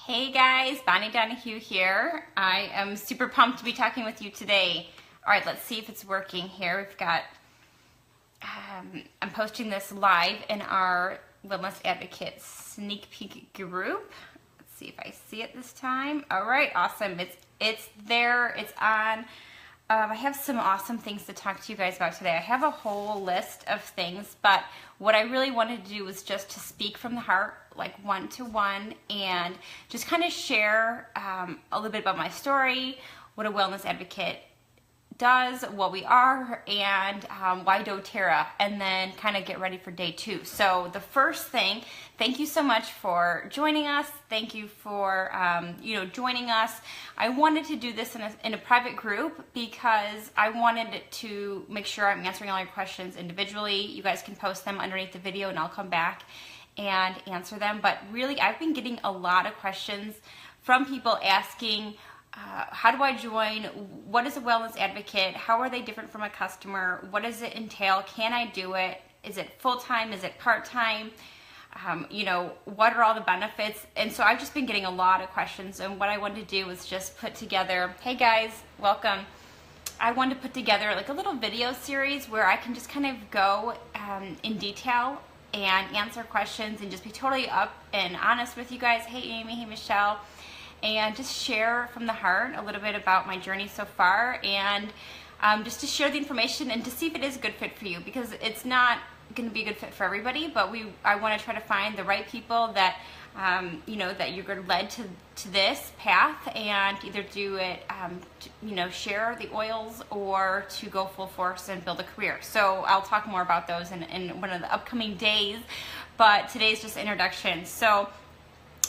Hey guys, Bonnie Donahue here. I am super pumped to be talking with you today. All right, let's see if it's working here. We've got, I'm posting this live in our Wellness Advocate sneak peek group. Let's see if I see it this time. All right, awesome. It's there, it's on. I have some awesome things to talk to you guys about today. I have a whole list of things, but what I really wanted to do was just to speak from the heart, like one-to-one, and just kind of share a little bit about my story, what a wellness advocate does, what we are, and why doTERRA, and then kind of get ready for day 2. So the first thing, thank you so much for joining us. Thank you for joining us. I wanted to do this in a private group because I wanted to make sure I'm answering all your questions individually. You guys can post them underneath the video and I'll come back and answer them. But really, I've been getting a lot of questions from people asking, how do I join? What is a wellness advocate? How are they different from a customer? What does it entail? Can I do it? Is it full-time? Is it part-time? What are all the benefits? And so I've just been getting a lot of questions, and what I wanted to do was just put together, hey guys, welcome. I wanted to put together like a little video series where I can just kind of go in detail and answer questions and just be totally up and honest with you guys. Hey Amy, hey Michelle. And just share from the heart a little bit about my journey so far, and just to share the information and to see if it is a good fit for you, because it's not going to be a good fit for everybody, but I want to try to find the right people that that you're led to this path, and either do it share the oils or to go full force and build a career. So I'll talk more about those in one of the upcoming days, but today's just introduction. So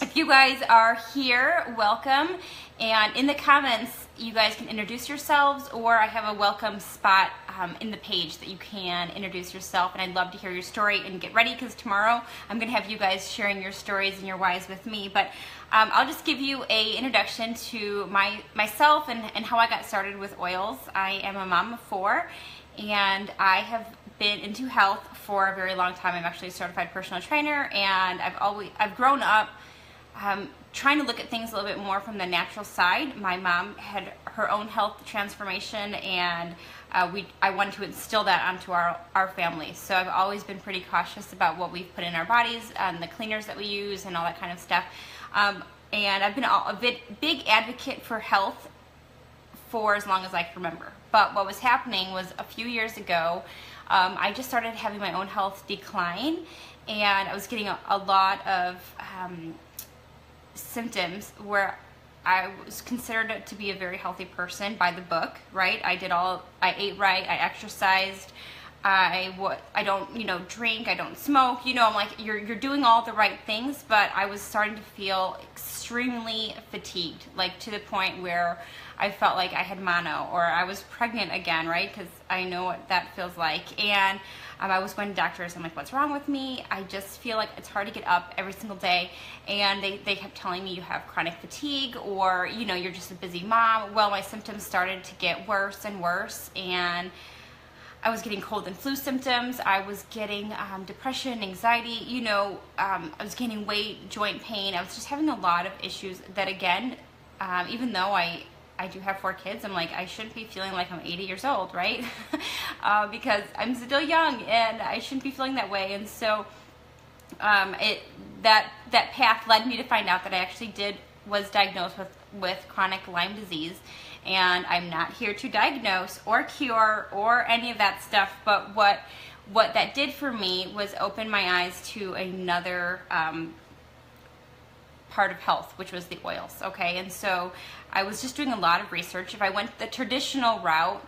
if you guys are here, welcome. And in the comments, you guys can introduce yourselves, or I have a welcome spot in the page that you can introduce yourself. And I'd love to hear your story, and get ready because tomorrow I'm going to have you guys sharing your stories and your whys with me. But I'll just give you an introduction to myself and how I got started with oils. I am a mom of 4, and I have been into health for a very long time. I'm actually a certified personal trainer, and I've grown up trying to look at things a little bit more from the natural side. My mom had her own health transformation, and I wanted to instill that onto our family. So I've always been pretty cautious about what we've put in our bodies and the cleaners that we use and all that kind of stuff. And I've been a big advocate for health for as long as I can remember. But what was happening was a few years ago, I just started having my own health decline, and I was getting a lot of symptoms where I was considered to be a very healthy person by the book, right? I ate right, I exercised, I don't drink, I don't smoke, I'm like, you're doing all the right things, but I was starting to feel extremely fatigued, like to the point where I felt like I had mono, or I was pregnant again, right? Because I know what that feels like. And I was going to doctors. I'm like, what's wrong with me? I just feel like it's hard to get up every single day. And they kept telling me you have chronic fatigue, or you're just a busy mom. Well, my symptoms started to get worse and worse, and I was getting cold and flu symptoms. I was getting depression, anxiety, I was gaining weight, joint pain. I was just having a lot of issues that, again, even though I do have 4 kids, I'm like, I shouldn't be feeling like I'm 80 years old, right? Because I'm still young, and I shouldn't be feeling that way. And so that path led me to find out that I actually was diagnosed with chronic Lyme disease. And I'm not here to diagnose or cure or any of that stuff, but what that did for me was open my eyes to another part of health, which was the oils, okay? And so I was just doing a lot of research. If I went the traditional route,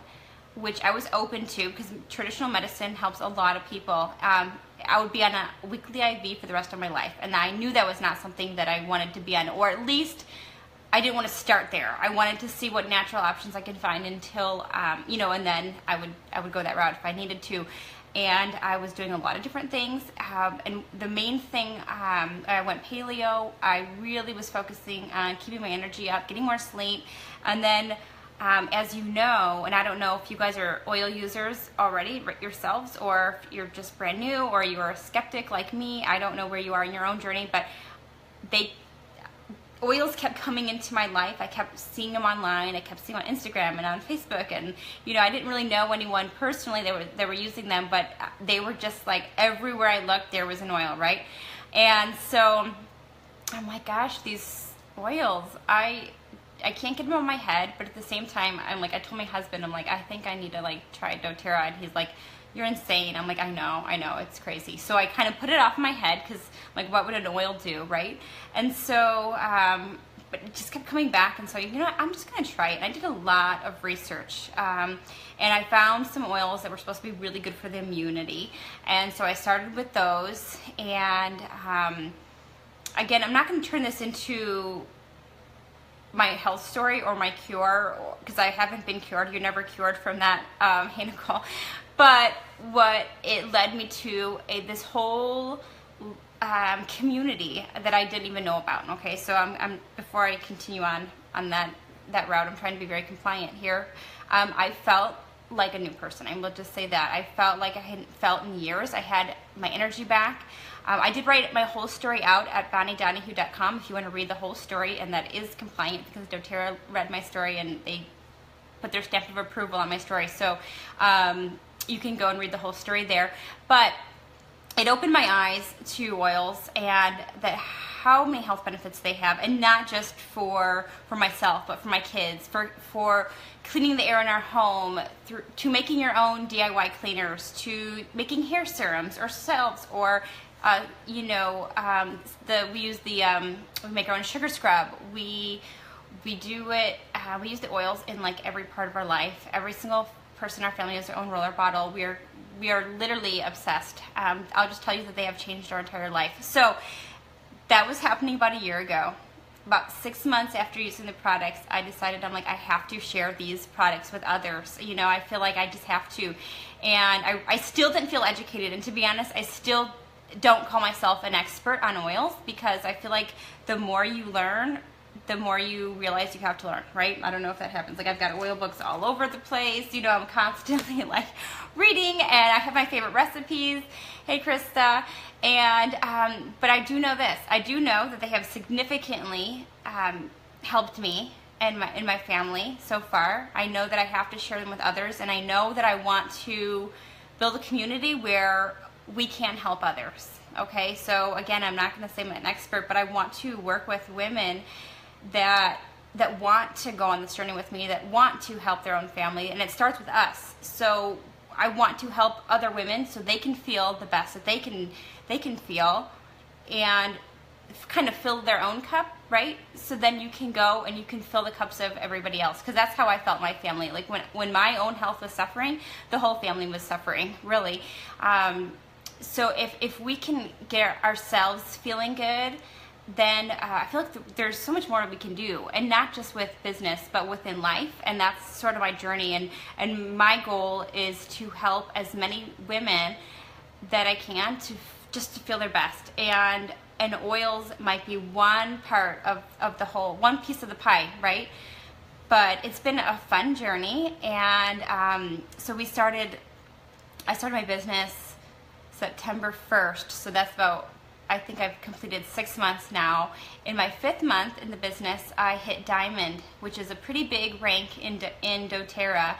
which I was open to because traditional medicine helps a lot of people, I would be on a weekly IV for the rest of my life. And I knew that was not something that I wanted to be on, or at least I didn't want to start there. I wanted to see what natural options I could find until, and then I would go that route if I needed to. And I was doing a lot of different things, and the main thing, I went paleo. I really was focusing on keeping my energy up, getting more sleep, and then as you know, and I don't know if you guys are oil users already yourselves, or if you're just brand new, or you're a skeptic like me. I don't know where you are in your own journey, but oils kept coming into my life. I kept seeing them online. I kept seeing them on Instagram and on Facebook, and I didn't really know anyone personally that were using them, but they were just like everywhere I looked there was an oil, right? And so I'm like, gosh, these oils, I can't get them on my head, but at the same time, I'm like, I told my husband, I'm like, I think I need to like try doTERRA, and he's like, you're insane. I'm like, I know, it's crazy. So I kind of put it off my head because like, what would an oil do, right? And so, but it just kept coming back, and so, I'm just gonna try it. And I did a lot of research, and I found some oils that were supposed to be really good for the immunity, and so I started with those, and again, I'm not gonna turn this into my health story or my cure, because I haven't been cured. You're never cured from that, hey Nicole. But what it led me to this whole community that I didn't even know about. Okay, so I'm before I continue on that route, I'm trying to be very compliant here. I felt like a new person. I will just say that. I felt like I hadn't felt in years. I had my energy back. I did write my whole story out at BonnieDonahue.com if you want to read the whole story, and that is compliant because doTERRA read my story and they put their stamp of approval on my story. So you can go and read the whole story there. But it opened my eyes to oils and how many health benefits they have, and not just for myself, but for my kids, for cleaning the air in our home, to making your own DIY cleaners, to making hair serums or salves, or we make our own sugar scrub. We do it. We use the oils in like every part of our life. Every single person in our family has their own roller bottle. We are literally obsessed. I'll just tell you that they have changed our entire life. So that was happening about a year ago. About 6 months after using the products, I decided, I'm like, I have to share these products with others. I feel like I just have to. And I still didn't feel educated. And to be honest, I still don't call myself an expert on oils, because I feel like the more you learn, the more you realize you have to learn, right? I don't know if that happens. Like, I've got oil books all over the place. I'm constantly like reading, and I have my favorite recipes. Hey, Krista. And, but I do know this. I do know that they have significantly helped me and my family so far. I know that I have to share them with others, and I know that I want to build a community where we can help others. Okay, so again, I'm not going to say I'm an expert, but I want to work with women that want to go on this journey with me, that want to help their own family, and it starts with us. So I want to help other women so they can feel the best that they can feel, and kind of fill their own cup, right? So then you can go and you can fill the cups of everybody else, because that's how I felt my family. Like when my own health was suffering, the whole family was suffering, really. So if we can get ourselves feeling good, then I feel like there's so much more we can do, and not just with business, but within life. And that's sort of my journey, and my goal is to help as many women that I can just to feel their best. And oils might be one part of the whole, one piece of the pie, right? But it's been a fun journey, and so I started my business September 1st, so that's about, I think I've completed 6 months now. In my 5th month in the business, I hit Diamond, which is a pretty big rank in doTERRA,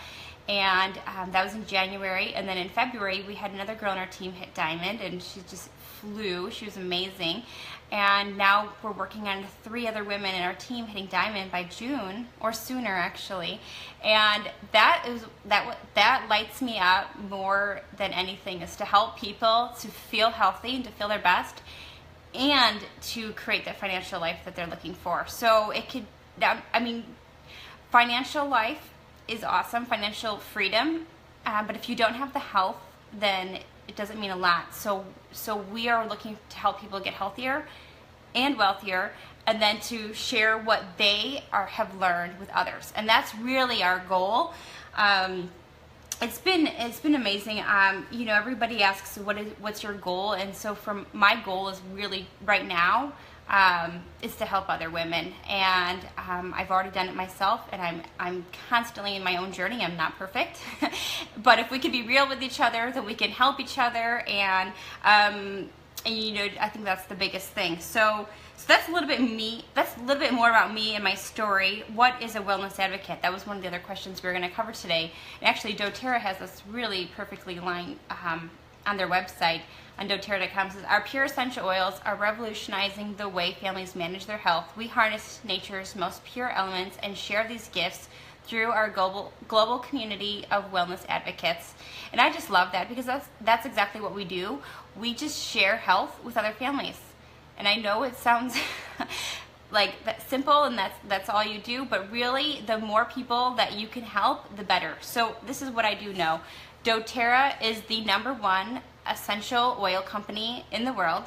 and that was in January. And then in February, we had another girl on our team hit Diamond, and she just flew. She was amazing. And now we're working on 3 other women in our team hitting Diamond by June, or sooner actually. And that lights me up more than anything, is to help people to feel healthy and to feel their best, and to create that financial life that they're looking for. So it could, I mean, financial life is awesome, financial freedom, but if you don't have the health, then it doesn't mean a lot. So we are looking to help people get healthier and wealthier, and then to share what they have learned with others. And that's really our goal. It's been amazing. Everybody asks, what's your goal? And so my goal is really right now is to help other women. And I've already done it myself, and I'm constantly in my own journey. I'm not perfect, but if we can be real with each other, then we can help each other. And I think that's the biggest thing. So that's a little bit me. That's a little bit more about me and my story. What is a wellness advocate? That was one of the other questions we were going to cover today. And actually, doTERRA has this really perfectly lined on their website on doTERRA.com. Says our pure essential oils are revolutionizing the way families manage their health. We harness nature's most pure elements and share these gifts through our global community of wellness advocates. And I just love that, because that's exactly what we do. We just share health with other families. And I know it sounds like that simple and that's all you do, but really the more people that you can help, the better. So this is what I do know. doTERRA is the #1 essential oil company in the world,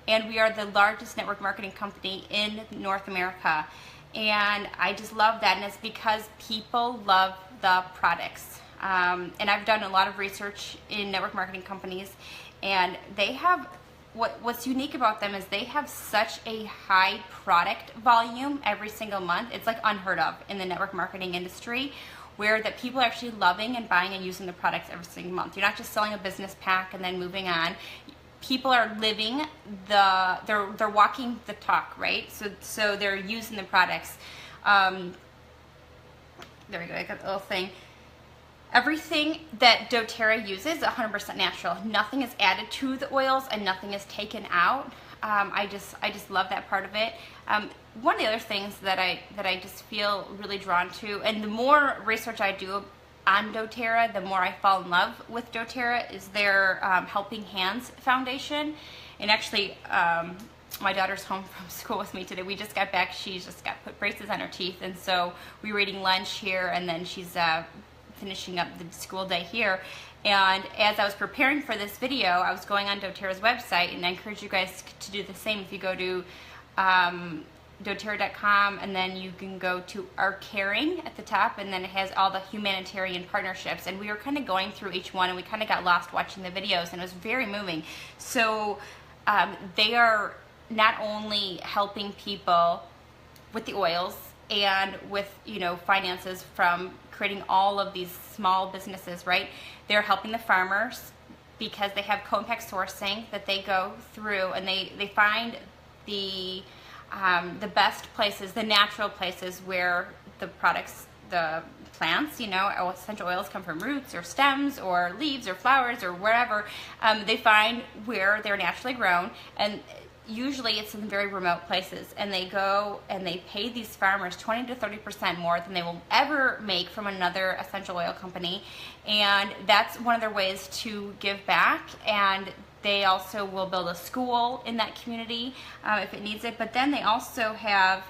and we are the largest network marketing company in North America. And I just love that, and it's because people love the products. And I've done a lot of research in network marketing companies, and they have, what's unique about them is they have such a high product volume every single month. It's like unheard of in the network marketing industry, where that people are actually loving and buying and using the products every single month. You're not just selling a business pack and then moving on. People are living they're walking the talk, right? So they're using the products. There we go, I got the little thing. Everything that doTERRA uses is 100% natural. Nothing is added to the oils and nothing is taken out. I just love that part of it. One of the other things that I just feel really drawn to, and the more research I do on doTERRA, the more I fall in love with doTERRA, is their Helping Hands Foundation. And actually, my daughter's home from school with me today. We just got back. She's just got put braces on her teeth, and so we were eating lunch here, and then she's finishing up the school day here. And as I was preparing for this video, I was going on doTERRA's website, and I encourage you guys to do the same. If you go to doTERRA.com, and then you can go to Our Caring at the top, and then it has all the humanitarian partnerships. And we were kind of going through each one, and we kind of got lost watching the videos, and it was very moving. So they are not only helping people with the oils and with, finances from creating all of these small businesses, right? They're helping the farmers because they have co-impact sourcing that they go through, and they find the best places, the natural places where the products, the plants, essential oils come from roots or stems or leaves or flowers or wherever. They find where they're naturally grown, and usually it's in very remote places, and they go and they pay these farmers 20 to 30% more than they will ever make from another essential oil company. And that's one of their ways to give back. And they also will build a school in that community if it needs it. But then they also have,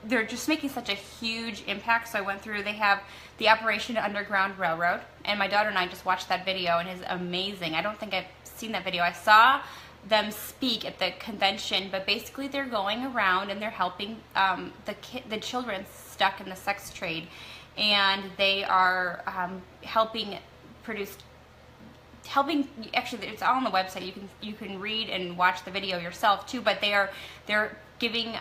they're just making such a huge impact. So I went through, they have the Operation Underground Railroad, and my daughter and I just watched that video, and it's amazing. I don't think I've seen that video. I saw them speak at the convention, but basically they're going around and they're helping the children stuck in the sex trade, and they are helping, actually it's all on the website. You can read and watch the video yourself too, but they're giving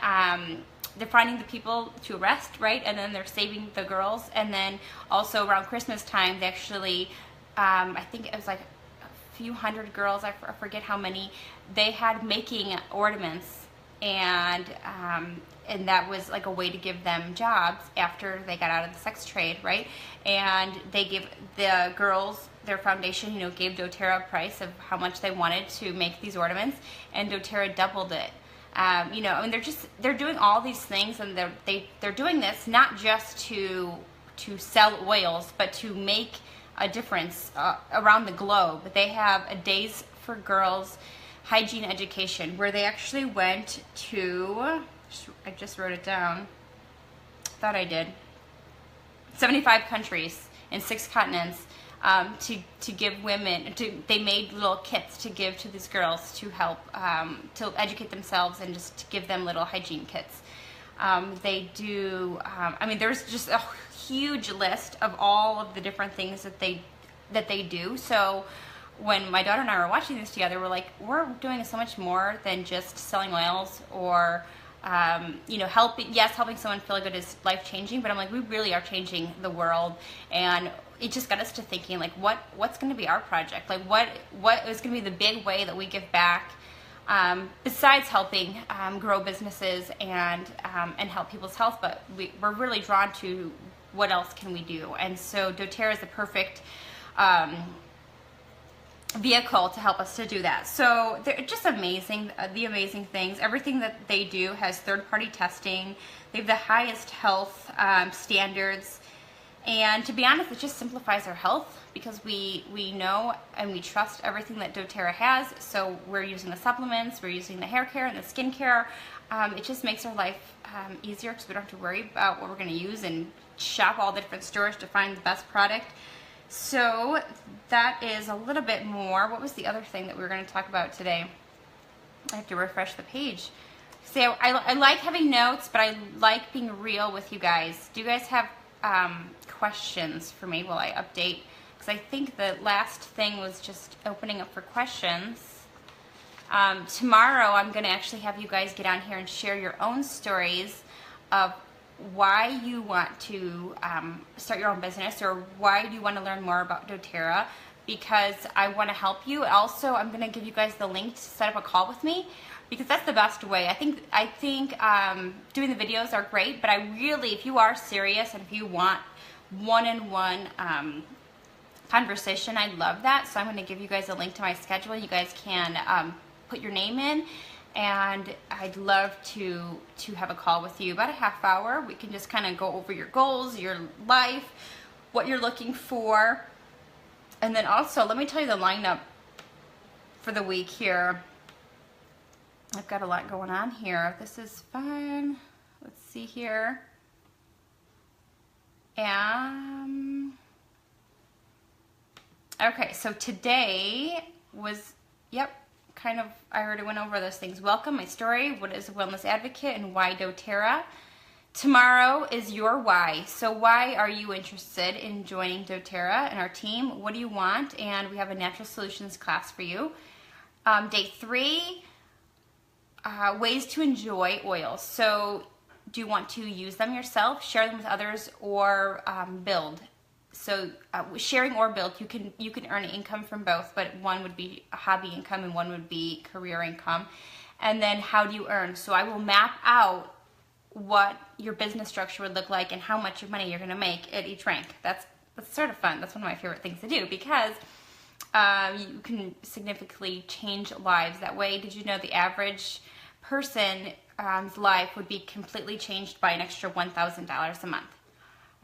they're finding the people to arrest, right? And then they're saving the girls. And then also around Christmas time, they actually I think it was like few hundred girls, I forget how many, they had making ornaments, and that was like a way to give them jobs after they got out of the sex trade, right? And they give the girls, their foundation, gave doTERRA a price of how much they wanted to make these ornaments, and doTERRA doubled it. They're doing all these things, and they're doing this not just to sell oils, but to make a difference around the globe. They have a Days for Girls hygiene education, where they actually went to, I just wrote it down, thought I did, 75 countries in 6 continents, to give women, they made little kits to give to these girls to help to educate themselves, and just to give them little hygiene kits. They do, there's just a huge list of all of the different things that they do. So when my daughter and I were watching this together, we're like, we're doing so much more than just selling oils or helping someone feel good is life-changing, but I'm like, we really are changing the world. And it just got us to thinking, like, what's going to be our project? Like, what is going to be the big way that we give back besides helping grow businesses and help people's health, but we're really drawn to what else can we do. And so doTERRA is the perfect vehicle to help us to do that. So they're just amazing, the amazing things. Everything that they do has third-party testing. They have the highest health standards. And to be honest, it just simplifies our health because we know and we trust everything that doTERRA has. So we're using the supplements, we're using the hair care and the skin care. It just makes our life easier because we don't have to worry about what we're going to use and shop all the different stores to find the best product. So that is a little bit more. What was the other thing that we were going to talk about today? I have to refresh the page. So I like having notes, but I like being real with you guys. Do you guys have questions for me while I update? Because I think the last thing was just opening up for questions. Tomorrow I'm going to actually have you guys get on here and share your own stories of why you want to start your own business, or why you want to learn more about doTERRA, because I want to help you. Also, I'm going to give you guys the link to set up a call with me, because that's the best way. I think doing the videos are great, but I really, if you are serious and if you want one-on-one conversation, I love that. So I'm going to give you guys a link to my schedule. You guys can put your name in, and I'd love to have a call with you, about a half hour. We can just kind of go over your goals, your life, what you're looking for. And then also, let me tell you the lineup for the week here. I've got a lot going on here. This is fun. Let's see here. Okay, so today was, kind of, I already went over those things. Welcome, my story, what is a wellness advocate, and why doTERRA. Tomorrow is your why. So why are you interested in joining doTERRA and our team? What do you want? And we have a natural solutions class for you. Day 3, ways to enjoy oils. So do you want to use them yourself, share them with others, or build? So sharing or build, you can earn income from both, but one would be a hobby income and one would be career income. And then how do you earn? So I will map out what your business structure would look like and how much of money you're going to make at each rank. That's sort of fun. That's one of my favorite things to do, because you can significantly change lives that way. Did you know the average person's life would be completely changed by an extra $1,000 a month?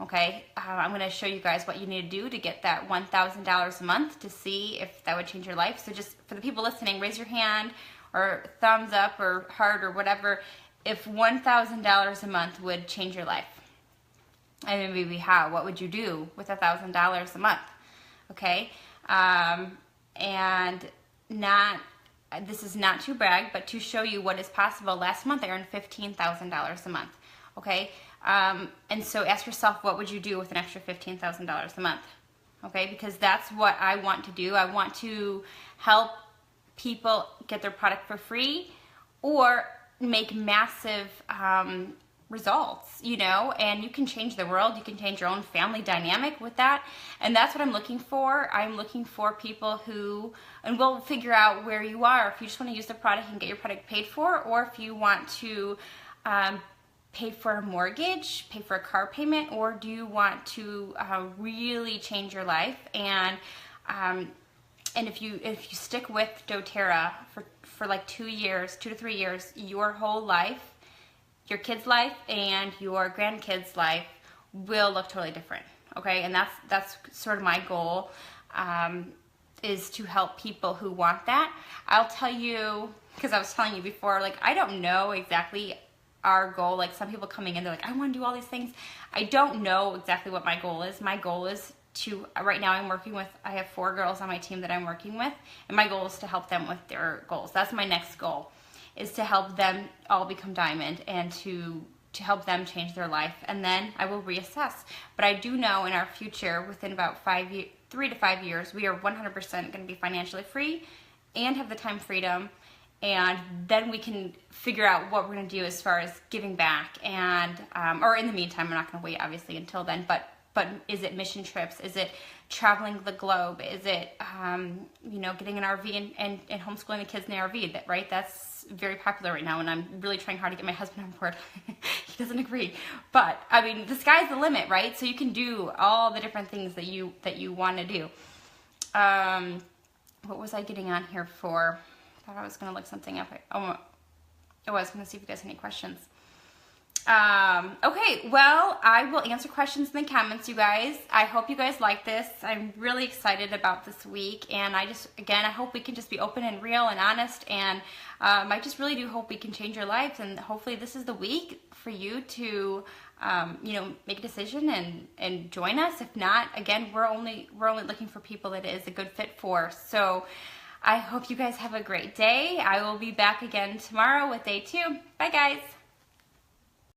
Okay, I'm going to show you guys what you need to do to get that $1,000 a month to see if that would change your life. So just for the people listening, raise your hand or thumbs up or heart or whatever if $1,000 a month would change your life. And maybe how? What would you do with $1,000 a month? Okay, and this is not to brag, but to show you what is possible. Last month I earned $15,000 a month. Okay. And so ask yourself, what would you do with an extra $15,000 a month? Okay, because that's what I want to do. I want to help people get their product for free or make massive results, and you can change the world. You can change your own family dynamic with that. And that's what I'm looking for. I'm looking for people and we'll figure out where you are. If you just want to use the product and get your product paid for, or if you want to pay for a mortgage, pay for a car payment, or do you want to really change your life? And if you stick with doTERRA for like 2 to 3 years, your whole life, your kids' life and your grandkids' life will look totally different. Okay, and that's sort of my goal, is to help people who want that. I'll tell you, because I was telling you before, like, I don't know exactly our goal. Like, some people coming in, they're like, I want to do all these things. I don't know exactly what my goal is. My goal is to, right now I have 4 girls on my team that I'm working with, and my goal is to help them with their goals. That's my next goal, is to help them all become diamond and to help them change their life. And then I will reassess. But I do know in our future, within about 3 to 5 years, we are 100% going to be financially free and have the time freedom. And then we can figure out what we're going to do as far as giving back. And or in the meantime, I'm not going to wait, obviously, until then. But but is it mission trips? Is it traveling the globe? Is it, you know, getting an RV and homeschooling the kids in the RV, right? That's very popular right now, and I'm really trying hard to get my husband on board. He doesn't agree. But, I mean, the sky's the limit, right? So you can do all the different things that you want to do. What was I getting on here for? I thought I was going to look something up. I was going to see if you guys had any questions. Okay, well, I will answer questions in the comments, you guys. I hope you guys like this. I'm really excited about this week, and I hope we can just be open and real and honest, and I just really do hope we can change your lives, and hopefully this is the week for you to, you know, make a decision and join us. If not, again, we're only looking for people that it is a good fit for. So I hope you guys have a great day. I will be back again tomorrow with day 2. Bye, guys.